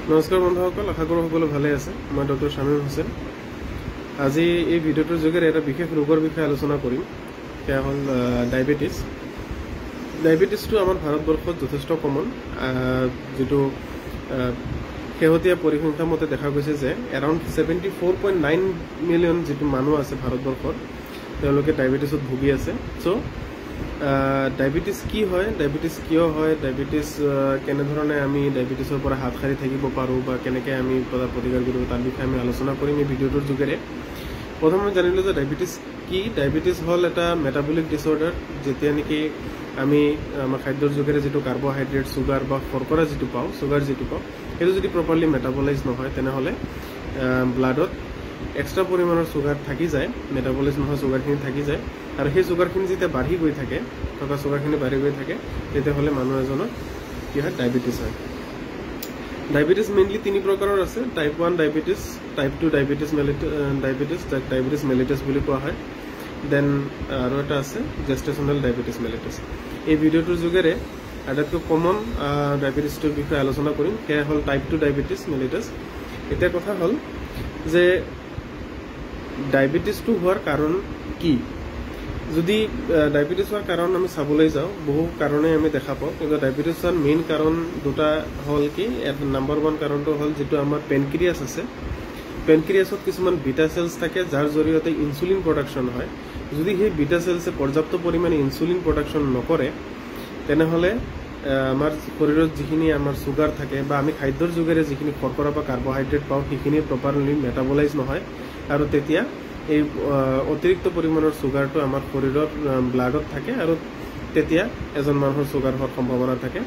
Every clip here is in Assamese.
নমস্কাৰ বন্ধুসকল, আশা কৰোঁ সকলো ভালে আছে। মই ডক্টৰ শামীম হুছেইন। আজি এই ভিডিঅ'টোৰ যোগেৰে এটা বিশেষ ৰোগৰ বিষয়ে আলোচনা কৰিম। সেয়া হ'ল ডায়েবেটিছ। ডায়েবেটিছটো আমাৰ ভাৰতবৰ্ষত যথেষ্ট কমন। যিটো শেহতীয়া পৰিসংখ্যা মতে দেখা গৈছে যে এৰাউণ্ড 74.9 মিলিয়ন যিটো মানুহ আছে ভাৰতবৰ্ষত, তেওঁলোকে ডায়েবেটিছত ভুগি আছে। চ' ডায়েবেটিছ কি হয়, ডায়েবেটিছ কিয় হয়, ডায়েবেটিছ কেনেধৰণে আমি ডায়েবেটিছৰ পৰা হাত সাৰি থাকিব পাৰোঁ বা কেনেকৈ আমি প্ৰতিকাৰ কৰিব, তাৰ বিষয়ে আমি আলোচনা কৰিম এই ভিডিঅ'টোৰ যোগেৰে। প্ৰথমে জানিলোঁ যে ডায়েবেটিছ কি। ডায়েবেটিছ হ'ল এটা মেটাবলিক ডিছঅৰ্ডাৰ। যেতিয়া নেকি আমি আমাৰ খাদ্যৰ যোগেৰে যিটো কাৰ্বহাইড্ৰেট, চুগাৰ বা শৰ্কৰা যিটো পাওঁ, সেইটো যদি প্ৰপাৰলি মেটাবলাইজ নহয়, তেনেহ'লে ব্লাডত এক্সট্ৰা পৰিমাণৰ চুগাৰ থাকি যায়, মেটাবলাইজ নহয় চুগাৰখিনি থাকি যায়, আৰু সেই চুগাৰখিনি যেতিয়া বাঢ়ি গৈ থাকে, তেতিয়াহ'লে মানুহ এজনৰ কি হয়, ডায়েবেটিছ হয়। ডায়েবেটিছ মেইনলি তিনি প্ৰকাৰৰ আছে। টাইপ 1 ডায়েবেটিছ, টাইপ 2 ডায়েবেটিছ যাক ডায়েবেটিছ মেলিটাছ বুলি কোৱা হয়। দেন আৰু এটা আছে জেষ্টেশ্যনেল ডায়েবেটিছ মেলিটাছ। এই ভিডিঅ'টোৰ যোগেৰে আটাইতকৈ কমন ডায়েবেটিছটোৰ বিষয়ে আলোচনা কৰিম। সেয়া হ'ল টাইপ 2 ডায়েবেটিছ মেলিটাছ। এতিয়া কথা হ'ল যে ডায়েবেটিছটো হোৱাৰ কাৰণ কি। যদি ডায়েবেটিছ হোৱাৰ কাৰণ আমি চাবলৈ যাওঁ, বহু কাৰণেই আমি দেখা পাওঁ, কিন্তু ডায়েবেটিছ হোৱাৰ মেইন কাৰণ দুটা হ'ল কি। নাম্বাৰ 1 কাৰণটো হ'ল যিটো আমাৰ পেনক্ৰিয়াছ আছে। পেনক্ৰিয়াছত কিছুমান বিটা চেলছ থাকে, যাৰ জৰিয়তে ইনচুলিন প্ৰডাকশ্যন হয়। যদি সেই বিটা চেলছে পৰ্যাপ্ত পৰিমাণে ইনচুলিন প্ৰডাকশ্যন নকৰে, তেনেহ'লে আমাৰ শৰীৰত যিখিনি আমাৰ চুগাৰ থাকে বা আমি খাদ্যৰ যোগেৰে যিখিনি শৰ্কৰা বা কাৰ্বহাইড্ৰেট পাওঁ, সেইখিনি প্ৰপাৰলি মেটাবলাইজ নহয়, আৰু তেতিয়া এই অতিৰিক্ত পৰিমাণৰ চুগাৰটো আমাৰ শৰীৰত ব্লাডত থাকে, আৰু তেতিয়া এজন মানুহৰ চুগাৰ হোৱাৰ সম্ভাৱনা থাকে।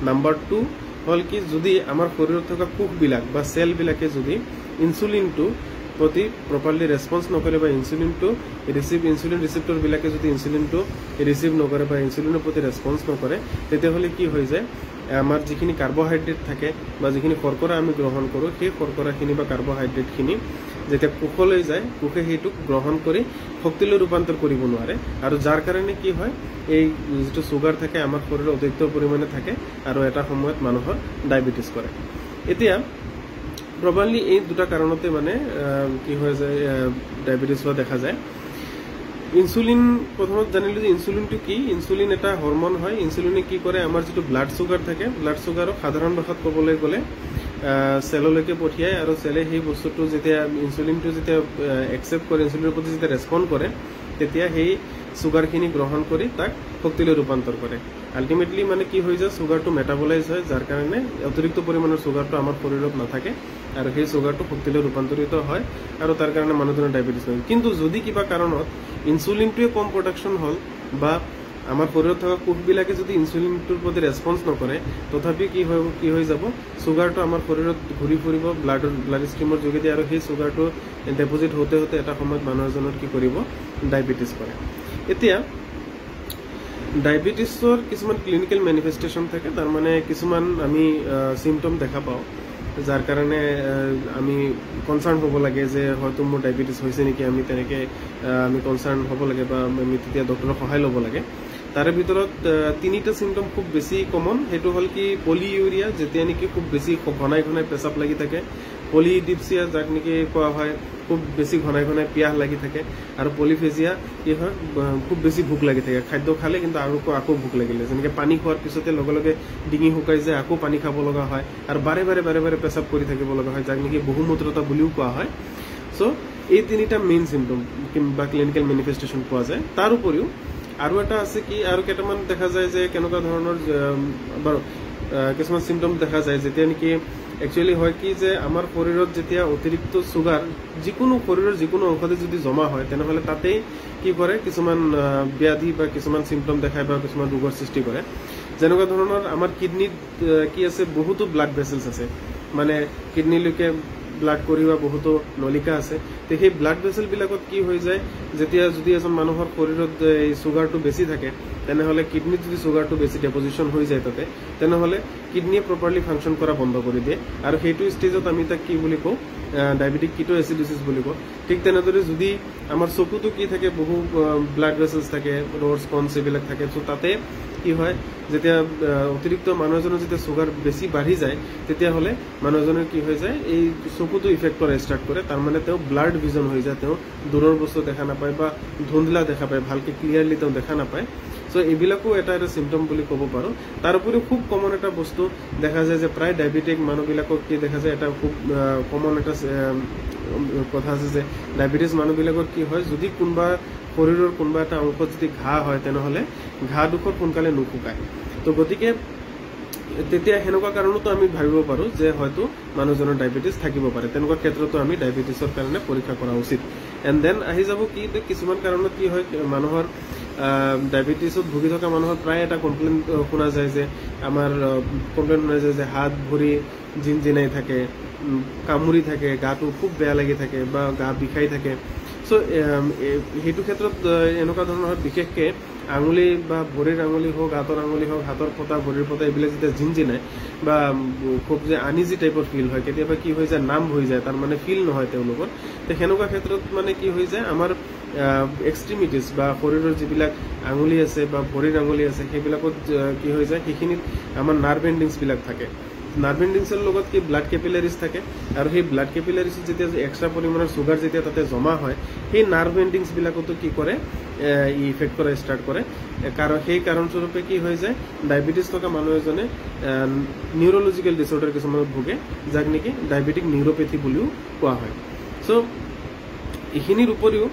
নাম্বাৰ 2 হ'ল কি, যদি আমাৰ শৰীৰত থকা কোষবিলাক বা চেলবিলাকে যদি ইনচুলিনটো প্ৰতি প্ৰপাৰলি ৰেছপন্স নকৰে বা ইনচুলিন ৰিচিপ্টৰবিলাকে যদি ইনচুলিনটো ৰিচিভ নকৰে বা ইনচুলিনৰ প্ৰতি ৰেছপন্স নকৰে, তেতিয়াহ'লে কি হৈ যায়, আমাৰ যিখিনি কাৰ্বহাইড্ৰেট থাকে বা যিখিনি শৰ্কৰা আমি গ্ৰহণ কৰোঁ, সেই শৰ্কৰাখিনি বা কাৰ্বহাইড্ৰেটখিনি যেতিয়া কোষলৈ যায়, কোষে সেইটোক গ্ৰহণ কৰি শক্তিলৈ ৰূপান্তৰ কৰিব নোৱাৰে, আৰু যাৰ কাৰণে কি হয়, এই যিটো চুগাৰ থাকে আমাৰ শৰীৰত অতিৰিক্ত পৰিমাণে থাকে, আৰু এটা সময়ত মানুহৰ ডায়েবেটিছ কৰে। এতিয়া প্ৰবাবলি এই দুটা কাৰণতে মানে কি হয় যায়, ডায়েবেটিছ হোৱা দেখা যায়। ইনচুলিন, প্ৰথমত জানিলোঁ যে ইনচুলিনটো কি। ইনচুলিন এটা হৰমন হয়। ইনচুলিনে কি কৰে, আমাৰ যিটো ব্লাড চুগাৰ থাকে, ব্লাড চুগাৰক সাধাৰণ ভাষাত ক'বলৈ গ'লে চেললৈকে পঠিয়ায়, আৰু চেলে সেই বস্তুটো যেতিয়া ইনচুলিনটো যেতিয়া একচেপ্ট কৰে, ইনচুলিনৰ প্ৰতি যেতিয়া ৰেছপণ্ড কৰে, তেতিয়া সেই চুগাৰখিনি গ্ৰহণ কৰি তাক শক্তিলৈ ৰূপান্তৰ কৰে। আল্টিমেটলি মানে কি হৈ যায়, চুগাৰটো মেটাবলাইজ হয়, যাৰ কাৰণে অতিৰিক্ত পৰিমাণৰ চুগাৰটো আমাৰ শৰীৰত নাথাকে, আৰু সেই চুগাৰটো শক্তিলৈ ৰূপান্তৰিত হয়, আৰু তাৰ কাৰণে মানুহজনৰ ডায়েবেটিছ হয়। কিন্তু যদি কিবা কাৰণত ইনচুলিনটোৱে কম প্ৰডাকশ্যন হ'ল, বা আমাৰ শৰীৰত থকা কোষবিলাকে যদি ইনচুলিনটোৰ প্ৰতি ৰেছপন্স নকৰে, তথাপি কি হৈ যাব, চুগাৰটো আমাৰ শৰীৰত ঘূৰি ফুৰিব ব্লাড ষ্ট্ৰীমৰ যোগেদি, আৰু সেই চুগাৰটো ডেপজিট হওঁতে এটা সময়ত মানুহ এজনৰ কি কৰিব, ডায়েবেটিছ কৰে। এতিয়া ডায়েবেটিছৰ কিছুমান ক্লিনিকেল মেনিফেষ্টেশ্যন থাকে, তাৰমানে কিছুমান আমি চিমটম দেখা পাওঁ, যাৰ কাৰণে আমি কনচাৰ্ণ হ'ব লাগে যে হয়তো মোৰ ডায়েবেটিছ হৈছে নেকি। আমি তেনেকৈ আমি কনচাৰ্ণ হ'ব লাগে, বা আমি তেতিয়া ডক্টৰৰ সহায় ল'ব লাগে। তাৰে ভিতৰত 3টা চিমটম খুব বেছি কমন। সেইটো হ'ল কি, পলিইউৰিয়া, যেতিয়া নেকি খুব বেছি ঘনাই পেচাব লাগি থাকে। পলিডিপচিয়া, যাক নেকি কোৱা হয় খুব বেছি ঘনাই পিয়াহ লাগি থাকে। আৰু পলিফেজিয়া কি হয়, খুব বেছি ভোক লাগি থাকে। খাদ্য খালে কিন্তু আকৌ ভোক লাগিলে, যেনেকৈ পানী খোৱাৰ পিছতে লগে লগে ডিঙি শুকাই যায়, আকৌ পানী খাব লগা হয়, আৰু বাৰে বাৰে পেচাব কৰি থাকিব লগা হয়, যাক নেকি বহুমূত্ৰতা বুলিও কোৱা হয়। চ' এই 3টা মেইন চিমটম বা ক্লিনিকেল মেনিফেষ্টেশ্যন পোৱা যায়। তাৰ উপৰিও আৰু এটা আছে কি, আৰু কেইটামান দেখা যায় যে কেনেকুৱা ধৰণৰ বাৰু কিছুমান চিমটম দেখা যায়, যেতিয়া নেকি একচুৱেলি হয় কি, যে আমাৰ শৰীৰত যেতিয়া অতিৰিক্ত চুগাৰ শৰীৰৰ যিকোনো অংশতে যদি জমা হয়, তেনেহ'লে তাতেই কি কৰে, কিছুমান ব্যাধি বা কিছুমান চিমটম দেখায় বা কিছুমান ৰোগৰ সৃষ্টি কৰে। যেনেকুৱা ধৰণৰ আমাৰ কিডনীত কি আছে, বহুতো ব্লাড ভেছেলছ আছে, মানে কিডনীলৈকে ব্লাড কঢ়িওৱা বহুতো নলিকা আছে। তো সেই ব্লাড ভেছেলবিলাকত কি হৈ যায়, যদি এজন মানুহৰ শৰীৰত এই চুগাৰটো বেছি থাকে, তেনেহ'লে কিডনীত যদি চুগাৰটো বেছি ডেপজিশ্যন হৈ যায় তাতে, তেনেহ'লে কি কিডনিয়ে প্ৰপাৰলি ফাংচন কৰা বন্ধ কৰি দিয়ে আৰু সেইটো ষ্টেজত আমি তাক কি বুলি কওঁ ডায়েবেটিক কিটোএচিডোচিছ বুলি কওঁ ঠিক তেনেদৰে যদি আমাৰ চকুটো কি থাকে বহু ব্লাড ভেচেলছ থাকে ৰ'ডছ কনছ এইবিলাক থাকে চ' তাতে কি হয় যেতিয়া অতিৰিক্ত মানুহ এজনৰ যেতিয়া চুগাৰ বেছি বাঢ়ি যায় তেতিয়াহ'লে মানুহ এজনৰ কি হৈ যায় এই চকুটো ইফেক্ট কৰা ষ্টাৰ্ট কৰে তাৰমানে তেওঁ ব্লাড ভিজন হৈ যায় তেওঁ দূৰৰ বস্তু দেখা নাপায় বা ধুন্দলা দেখা পায় ভালকৈ ক্লিয়াৰলি তেওঁ দেখা নাপায় চ' এইবিলাকো এটা চিমটম বুলি ক'ব পাৰোঁ তাৰ উপৰিও খুব কমন এটা বস্তু দেখা যায় যে প্ৰায় ডায়েবেটিক মানুহবিলাকক কি দেখা যায় এটা খুব কমন এটা কথা আছে যে ডায়েবেটিছ মানুহবিলাকৰ কি হয় যদি কোনোবা শৰীৰৰ কোনোবা এটা অংশত যদি ঘাঁ হয় তেনেহ'লে ঘাঁডোখৰ সোনকালে নুশুকায় তো গতিকে তেতিয়া সেনেকুৱা কাৰণতো আমি ভাবিব পাৰোঁ যে হয়তো মানুহজনৰ ডায়েবেটিছ থাকিব পাৰে তেনেকুৱা ক্ষেত্ৰতো আমি ডায়েবেটিছৰ কাৰণে পৰীক্ষা কৰা উচিত এণ্ড দেন আহি যাব কি কিছুমান কাৰণত কি হয় মানুহৰ ডায়েবেটিছত ভুগি থকা মানুহৰ প্ৰায় এটা কমপ্লেইন শুনা যায় যে আমাৰ কমপ্লেইন শুনা যায় যে হাত ভৰি জিনজিনাই থাকে কামুৰি থাকে গাটো খুব বেয়া লাগি থাকে বা গা বিষাই থাকে চ' সেইটো ক্ষেত্ৰত এনেকুৱা ধৰণৰ বিশেষকৈ আঙুলি বা ভৰিৰ আঙুলি হওক হাতৰ আঙুলি হওক হাতৰ ফটা ভৰিৰ ফটা এইবিলাক যেতিয়া জিনজিনাই বা খুব যে আনিজি টাইপৰ ফিল হয় কেতিয়াবা কি হৈ যায় নাম হৈ যায় তাৰমানে ফিল নহয় তেওঁলোকৰ তো সেনেকুৱা ক্ষেত্ৰত মানে কি হৈ যায় আমাৰ এক্সট্ৰিমিটিছ বা শৰীৰৰ যিবিলাক আঙুলি আছে বা ভৰিৰ আঙুলি আছে সেইবিলাকত কি হৈ যায় সেইখিনিত আমাৰ নাৰ্ভ এণ্ডিংছবিলাক থাকে নাৰ্ভ এণ্ডিংছৰ লগত কি ব্লাড কেপিলাৰিজ থাকে আৰু সেই ব্লাড কেপিলাৰিজত যেতিয়া এক্সট্ৰা পৰিমাণৰ চুগাৰ যেতিয়া তাতে জমা হয় সেই নাৰ্ভ এণ্ডিংছবিলাকতো কি কৰে ইফেক্ট কৰা ষ্টাৰ্ট কৰে কাৰণ সেই কাৰণস্বৰূপে কি হৈ যায় ডায়েবেটিছ থকা মানুহ এজনে নিউৰলজিকেল ডিছঅৰ্ডাৰ কিছুমানত ভোগে যাক নেকি ডায়েবেটিক নিউৰোপেথি বুলিও কোৱা হয় চ' এইখিনিৰ উপৰিও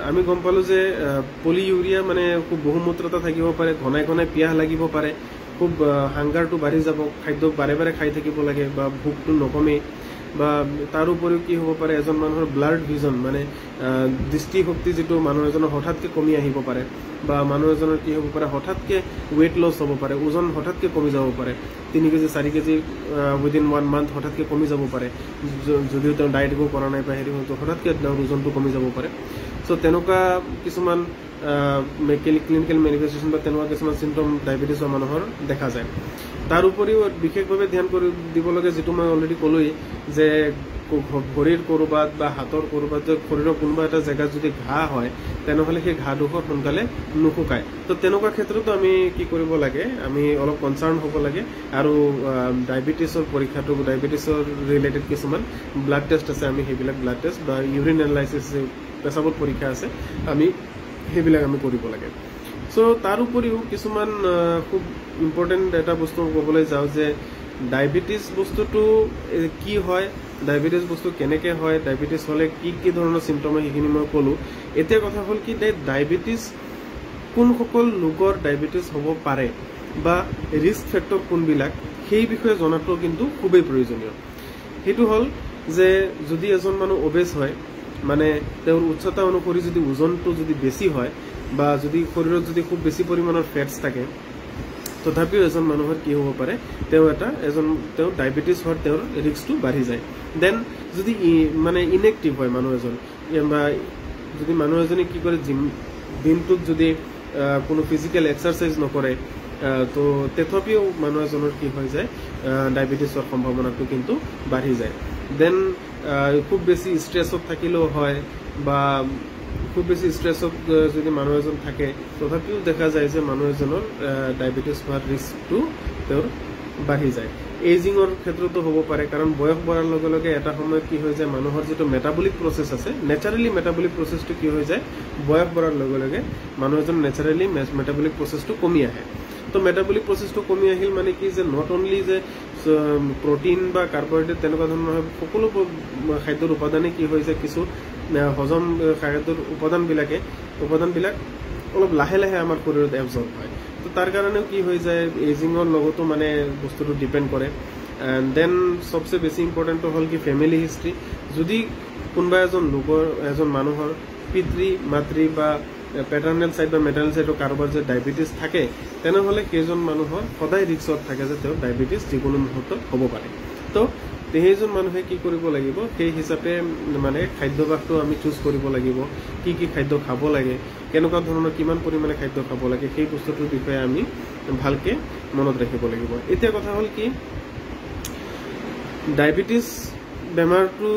আমি গম পালোঁ যে পলিইউৰিয়া মানে খুব বহুমূত্ৰতা থাকিব পাৰে ঘনাই ঘনাই পিয়াহ লাগিব পাৰে খুব হাংগাৰটো বাঢ়ি যাব খাদ্য বাৰে বাৰে খাই থাকিব লাগে বা ভোকটো নকমেই বা তাৰ উপৰিও কি হ'ব পাৰে এজন মানুহৰ ব্লাড ভিজন মানে দৃষ্টিশক্তি যিটো মানুহ এজনৰ হঠাৎকৈ কমি আহিব পাৰে বা মানুহ এজনৰ কি হ'ব পাৰে হঠাৎকৈ ৱেইট লছ হ'ব পাৰে ওজন হঠাৎকৈ কমি যাব পাৰে 3 কেজি 4 কেজি উইদিন 1 মান্থ হঠাৎকৈ কমি যাব পাৰে যদিও তেওঁ ডায়েট একো কৰা নাই বা হেৰি হঠাৎকৈ তেওঁৰ ওজনটো কমি যাব পাৰে চ' তেনেকুৱা কিছুমান ক্লিনিকেল মেনিফেষ্টেশ্যন বা তেনেকুৱা কিছুমান চিমটম ডায়েবেটিছ হোৱা মানুহৰ দেখা যায় তাৰ উপৰিও বিশেষভাৱে ধ্যান দিব লাগে যিটো মই অলৰেডি ক'লোৱেই যে ভৰিৰ ক'ৰবাত বা হাতৰ ক'ৰবাত শৰীৰৰ কোনোবা এটা জেগাত যদি ঘাঁ হয় তেনেহ'লে সেই ঘাঁডোখৰ সোনকালে নুশুকায় তো তেনেকুৱা ক্ষেত্ৰতো আমি কি কৰিব লাগে আমি অলপ কনচাৰ্ণ হ'ব লাগে আৰু ডায়েবেটিছৰ পৰীক্ষাটো ডায়েবেটিছৰ ৰিলেটেড কিছুমান ব্লাড টেষ্ট আছে আমি সেইবিলাক ব্লাড টেষ্ট বা ইউৰিন এনালাইচিছ পেচাবত পৰীক্ষা আছে আমি সেইবিলাক আমি কৰিব লাগে চ' তাৰ উপৰিও কিছুমান খুব ইম্পৰ্টেণ্ট এটা বস্তু ক'বলৈ যাওঁ যে ডায়েবেটিছ বস্তুটো কি হয় ডায়েবেটিছ বস্তু কেনেকৈ হয় ডায়েবেটিছ হ'লে কি কি ধৰণৰ চিমটম হয় সেইখিনি মই ক'লোঁ এতিয়া কথা হ'ল কি ডায়েবেটিছ কোনসকল লোকৰ ডায়েবেটিছ হ'ব পাৰে বা ৰিস্ক ফেক্টৰ কোনবিলাক সেই বিষয়ে জনাটো কিন্তু খুবেই প্ৰয়োজনীয় সেইটো হ'ল যে যদি এজন মানুহ অবেজ হয় মানে তেওঁৰ উচ্চতা অনুসৰি যদি ওজনটো যদি বেছি হয় বা যদি শৰীৰত যদি খুব বেছি পৰিমাণৰ ফেটছ থাকে তথাপিও এজন মানুহৰ কি হ'ব পাৰে তেওঁ ডায়েবেটিছ হোৱাৰ তেওঁৰ ৰিস্কটো বাঢ়ি যায় দেন যদি মানে ইনএক্টিভ হয় মানুহ এজন বা যদি মানুহ এজনে কি কৰে দিনটোত যদি কোনো ফিজিকেল এক্সাৰচাইজ নকৰে তো তথাপিও মানুহ এজনৰ কি হৈ যায় ডায়েবেটিছ হোৱাৰ সম্ভাৱনাটো কিন্তু বাঢ়ি যায় দেন খুব বেছি ষ্ট্ৰেছত থাকিলেও হয় বা খুব বেছি ষ্ট্ৰেছত যদি মানুহ এজন থাকে তথাপিও দেখা যায় যে মানুহ এজনৰ ডায়েবেটিছ হোৱাৰ ৰিস্কটো তেওঁৰ বাঢ়ি যায় এজিঙৰ ক্ষেত্ৰতো হ'ব পাৰে কাৰণ বয়স বঢ়াৰ লগে লগে এটা সময়ত কি হৈ যায় মানুহৰ যিটো মেটাবলিক প্ৰচেছ আছে নেচাৰেলি মেটাবলিক প্ৰচেছটো কি হৈ যায় বয়স বঢ়াৰ লগে লগে মানুহ এজন নেচাৰেলি মেটাবলিক প্ৰচেছটো কমি আহে তো মেটাবলিক প্ৰচেছটো কমি আহিল মানে কি যে নট অনলি যে প্ৰটিন বা কাৰ্বহাইড্ৰেট তেনেকুৱা ধৰণৰ সকলো খাদ্যৰ উপাদানে কি হৈ যায় কিছু হজম খাদ্যৰ উপাদানবিলাক অলপ লাহে লাহে আমাৰ শৰীৰত এবজৰ্ব হয় তো তাৰ কাৰণেও কি হৈ যায় এজিঙৰ লগতো মানে বস্তুটো ডিপেণ্ড কৰে এণ্ড দেন সবচে বেছি ইম্পৰ্টেণ্টটো হ'ল কি ফেমিলি হিষ্ট্ৰী যদি কোনোবা এজন মানুহৰ পিতৃ মাতৃ বা পেটাৰ্নেল সাইড বা মেটাৰ্নেল সাইডৰ কাৰোবাৰ যে ডায়েবেটিছ থাকে তেনেহ'লে সেইজন মানুহৰ সদায় ৰিস্কত থাকে যে তেওঁ ডায়েবেটিছ যিকোনো মুহূৰ্তত হ'ব পাৰে তো সেইজন মানুহে কি কৰিব লাগিব সেই হিচাপে মানে খাদ্যাভ্যাসটো আমি চুজ কৰিব লাগিব কি কি খাদ্য খাব লাগে কেনেকুৱা ধৰণৰ কিমান পৰিমাণে খাদ্য খাব লাগে সেই বস্তুটোৰ বিষয়ে আমি ভালকৈ মনত ৰাখিব লাগিব এতিয়া কথা হ'ল কি ডায়াবেটিছ বেমাৰটো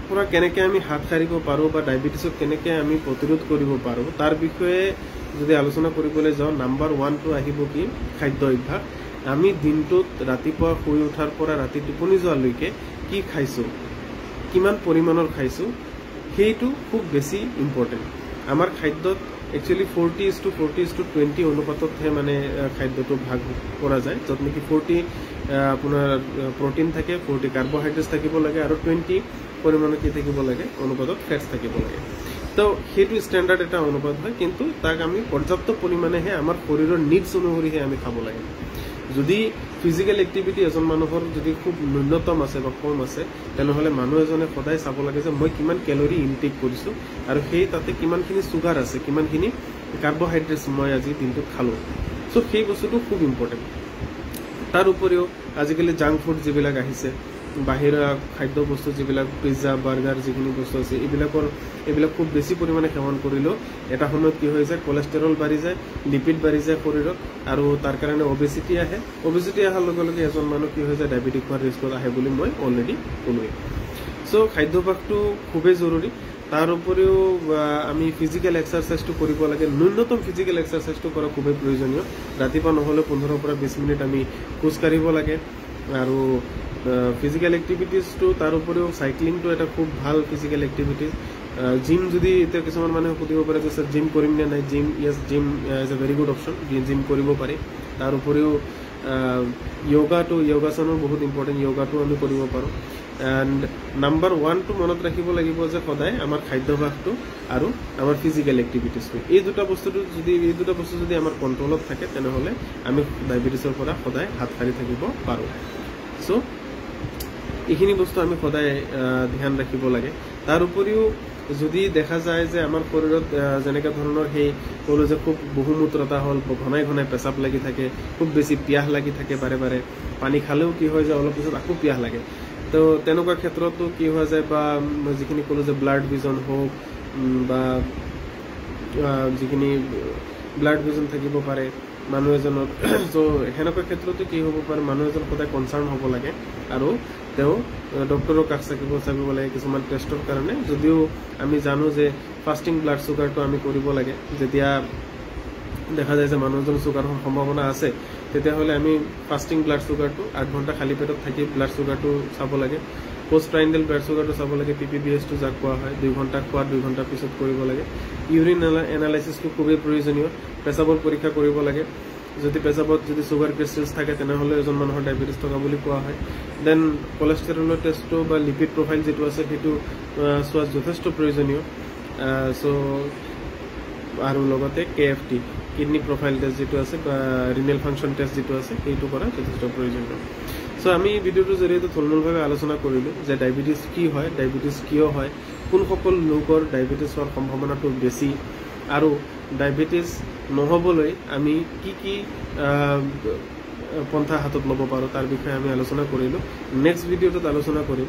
পুৰা কেনেকৈ আমি হাত সাৰিব পাৰোঁ বা ডায়াবেটিছক কেনেকৈ আমি প্ৰতিৰোধ কৰিব পাৰোঁ তাৰ বিষয়ে যদি আলোচনা কৰিবলৈ যাওঁ নাম্বাৰ 1টো আহিব কি খাদ্য অভ্যাস আমি দিনটোত ৰাতিপুৱা শুই উঠাৰ পৰা ৰাতি টোপনি যোৱালৈকে কি খাইছোঁ কিমান পৰিমাণৰ খাইছোঁ সেইটো খুব বেছি ইম্পৰ্টেণ্ট আমাৰ খাদ্যত একচুৱেলি 40:40:20 অনুপাততহে মানে খাদ্যটো ভাগ কৰা যায় য'ত নেকি 40 আপোনাৰ প্ৰটিন থাকে 40 কাৰ্বহাইড্ৰেটছ থাকিব লাগে আৰু 20 পৰিমাণৰ কি থাকিব লাগে অনুপাতত ফেটছ থাকিব লাগে তো সেইটো ষ্টেণ্ডাৰ্ড এটা অনুপাত হয় কিন্তু তাক আমি পৰ্যাপ্ত পৰিমাণেহে আমাৰ শৰীৰৰ নিডছ অনুসৰিহে আমি খাব লাগে যদি ফিজিকেল এক্টিভিটি এজন মানুহৰ যদি খুব ন্যূনতম আছে বা কম আছে তেনেহ'লে মানুহ এজনে সদায় চাব লাগে যে মই কিমান কেলৰি ইনটেক কৰিছোঁ আৰু সেই তাতে কিমানখিনি চুগাৰ আছে কিমানখিনি কাৰ্বহাইড্ৰেটছ মই আজি দিনটোত খালোঁ চ' সেই বস্তুটো খুব ইম্পৰ্টেণ্ট তাৰ উপৰিও আজিকালি জাংক ফুড যিবিলাক আহিছে বাহিৰা খাদ্য বস্তু যিবিলাক পিজ্জা বাৰ্গাৰ যিখিনি বস্তু আছে এইবিলাক খুব বেছি পৰিমাণে সেৱন কৰিলেও এটা সময়ত কি হৈ যায় কলেষ্ট্ৰল বাঢ়ি যায় লিপিড বাঢ়ি যায় শৰীৰত আৰু তাৰ কাৰণে অবেচিটি আহে অবেচিটি অহাৰ লগে লগে এজন মানুহ কি হৈ যায় ডায়েবেটিক হোৱাৰ ৰিস্কত আহে বুলি মই অলৰেডি ক'লোৱেই চ' খাদ্যাভ্যাসটো খুবেই জৰুৰী তাৰ উপৰিও আমি ফিজিকেল এক্সাৰচাইজটো কৰিব লাগে ন্যূনতম ফিজিকেল এক্সাৰচাইজটো কৰা খুবেই প্ৰয়োজনীয় ৰাতিপুৱা নহ'লে 15 পৰা 20 মিনিট আমি খোজ কাঢ়িব লাগে আৰু ফিজিকেল এক্টিভিটিজটো তাৰ উপৰিও চাইক্লিংটো এটা খুব ভাল ফিজিকেল এক্টিভিটিজ জিম যদি এতিয়া কিছুমান মানুহে সুধিব পাৰে যে স্যাৰ জিম কৰিম নে নাই gym gym is a very good option gym কৰিব পাৰি তাৰ উপৰিও যোগাসনো বহুত ইম্পৰ্টেণ্ট যোগাটো আমি কৰিব পাৰোঁ এণ্ড নাম্বাৰ 1টো মনত ৰাখিব লাগিব যে সদায় আমাৰ খাদ্যাভ্যাসটো আৰু আমাৰ ফিজিকেল এক্টিভিটিজটো এই দুটা বস্তু যদি আমাৰ কণ্ট্ৰলত থাকে তেনেহ'লে আমি ডায়েবেটিছৰ পৰা সদায় হাত সাৰি থাকিব পাৰোঁ চ' এইখিনি বস্তু আমি সদায় ধ্যান ৰাখিব লাগে তাৰ উপৰিও যদি দেখা যায় যে আমাৰ শৰীৰত যেনেকৈ ধৰণৰ সেই ক'লো যে খুব বহুমূত্ৰতা হ'ল ঘনাই ঘনাই পেচাব লাগি থাকে খুব বেছি পিয়াহ লাগি থাকে বাৰে বাৰে পানী খালেও কি হয় যে অলপ পিছত আকৌ পিয়াহ লাগে তো তেনেকুৱা ক্ষেত্ৰতো কি হোৱা যায় বা যিখিনি ক'লো যে ব্লাড ভিজন হওক বা যিখিনি ব্লাড ভিজন থাকিব পাৰে মানুহ এজনৰ চ' সেনেকুৱা ক্ষেত্ৰতো কি হ'ব পাৰে মানুহ এজন সদায় কনচাৰ্ণ হ'ব লাগে আৰু তেওঁ ডক্টৰৰ কাষ চাপিব লাগে কিছুমান টেষ্টৰ কাৰণে যদিও আমি জানো যে ফাষ্টিং ব্লাড চুগাৰটো আমি কৰিব লাগে যেতিয়া দেখা যায় যে মানুহ এজনৰ চুগাৰৰ সম্ভাৱনা আছে তেতিয়াহ'লে আমি ফাষ্টিং ব্লাড চুগাৰটো 8 ঘণ্টা খালী পেটত থাকি ব্লাড চুগাৰটো চাব লাগে পোষ্ট প্ৰাইণ্ডেল ব্লাড চুগাৰটো চাব লাগে PPBSটো যাক কোৱা হয় 2 ঘণ্টা খোৱাৰ 2 ঘণ্টা পিছত কৰিব লাগে ইউৰিন এনালাইচিছটো খুবেই প্ৰয়োজনীয় পেচাবৰ পৰীক্ষা কৰিব লাগে যদি পেচাবত যদি চুগাৰ ক্ৰিষ্টেলছ থাকে তেনেহ'লে এজন মানুহৰ ডায়েবেটিছ থকা বুলি কোৱা হয় দেন কলেষ্ট্ৰলৰ টেষ্টটো বা লিপিড প্ৰফাইল যিটো আছে সেইটো চোৱা যথেষ্ট প্ৰয়োজনীয় চ' আৰু লগতে KFT কিডনি প্ৰফাইল টেষ্ট যিটো আছে বা ৰিনেল ফাংচন টেষ্ট যিটো আছে সেইটো কৰা যথেষ্ট প্ৰয়োজনীয় চ' আমি ভিডিঅ'টোৰ জৰিয়তে থুলমূলভাৱে আলোচনা কৰিলোঁ যে ডায়েবেটিছ কি হয় ডায়েবেটিছ কিয় হয় কোনসকল লোকৰ ডায়েবেটিছ হোৱাৰ সম্ভাৱনাটো বেছি আৰু ডায়েবেটিছ নহ'বলৈ আমি কি পন্থা হাতত ল'ব পাৰোঁ তাৰ বিষয়ে আমি আলোচনা কৰিলোঁ নেক্সট ভিডিঅ'টোত আলোচনা কৰিম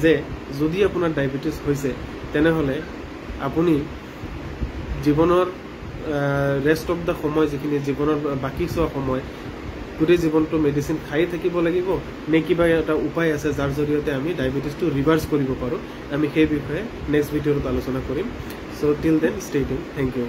যে যদি আপোনাৰ ডায়েবেটিছ হৈছে তেনেহ'লে আপুনি জীৱনৰ ৰেষ্ট অফ দ্য সময় যিখিনি জীৱনৰ বাকী চোৱা সময় গোটেই জীৱনটো মেডিচিন খাই থাকিব লাগিব নে কিবা এটা উপায় আছে যাৰ জৰিয়তে আমি ডায়েবেটিছটো ৰিভাৰ্ছ কৰিব পাৰোঁ আমি সেই বিষয়ে নেক্সট ভিডিঅ'ত আলোচনা কৰিম so' till then stay tuned thank U